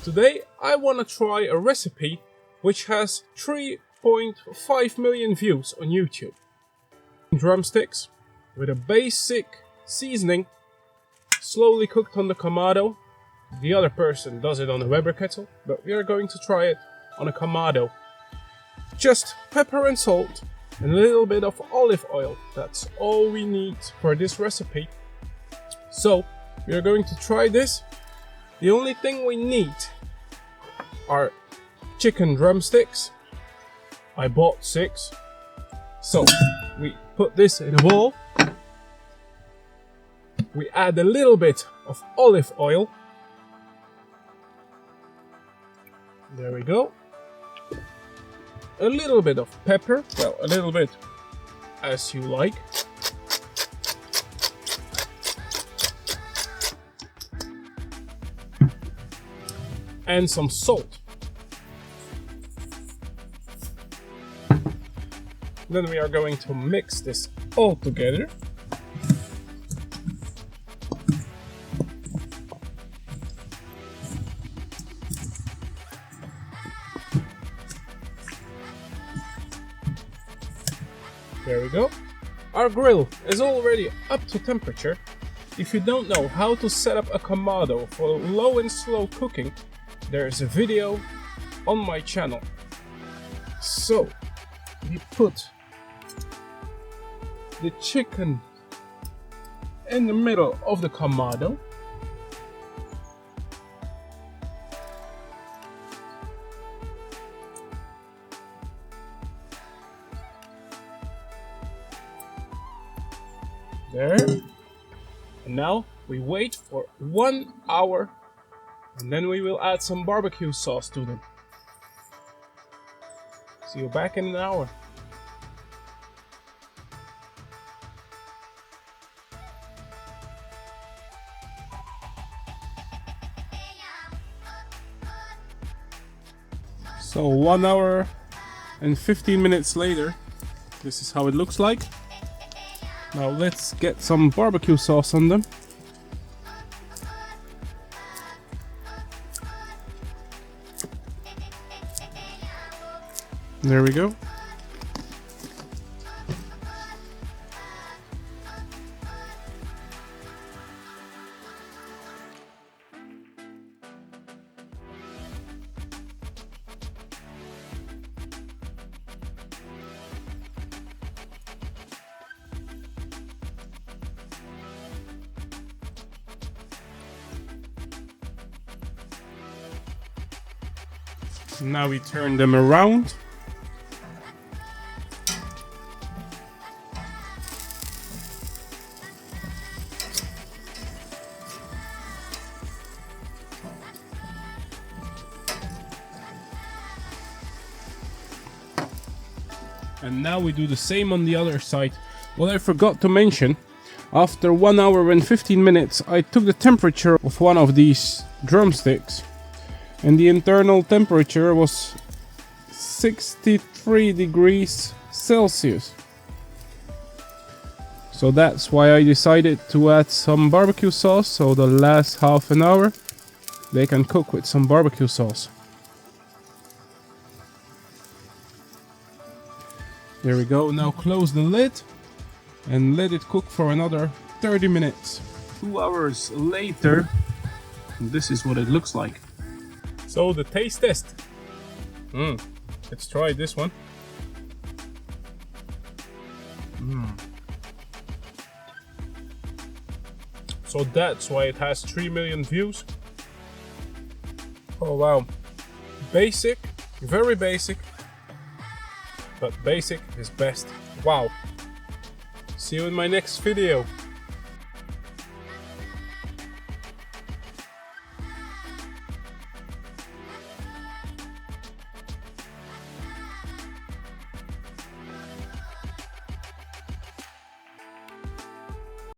Today I want to try a recipe which has 3.5 million views on YouTube. Drumsticks with a basic seasoning, slowly cooked on the Kamado. The other person does it on a Weber kettle, but we are going to try it on a Kamado. Just pepper and salt and a little bit of olive oil. That's all we need for this recipe. So we are going to try this. The only thing we need are chicken drumsticks. I bought 6. So we put this in a bowl. We add a little bit of olive oil. There we go. A little bit of pepper, well, a little bit as you like. And some salt. Then we are going to mix this all together. There we go. Our grill is already up to temperature. If you don't know how to set up a Kamado for low and slow cooking, there is a video on my channel. So we put the chicken in the middle of the Kamado. There. And now we wait for 1 hour, and then we will add some barbecue sauce to them. See you back in an hour. So 1 hour and 15 minutes later, this is how it looks like. Now let's get some barbecue sauce on them. There we go. Now we turn them around. And now we do the same on the other side. What I forgot to mention, after 1 hour and 15 minutes, I took the temperature of one of these drumsticks, and the internal temperature was 63 degrees Celsius. So that's why I decided to add some barbecue sauce, so the last half an hour they can cook with some barbecue sauce. There we go. Now close the lid and let it cook for another 30 minutes. 2 hours later, this is what it looks like. So the taste test. Let's try this one. So that's why it has 3 million views. Oh wow. Basic, very basic. But basic is best. Wow. See you in my next video.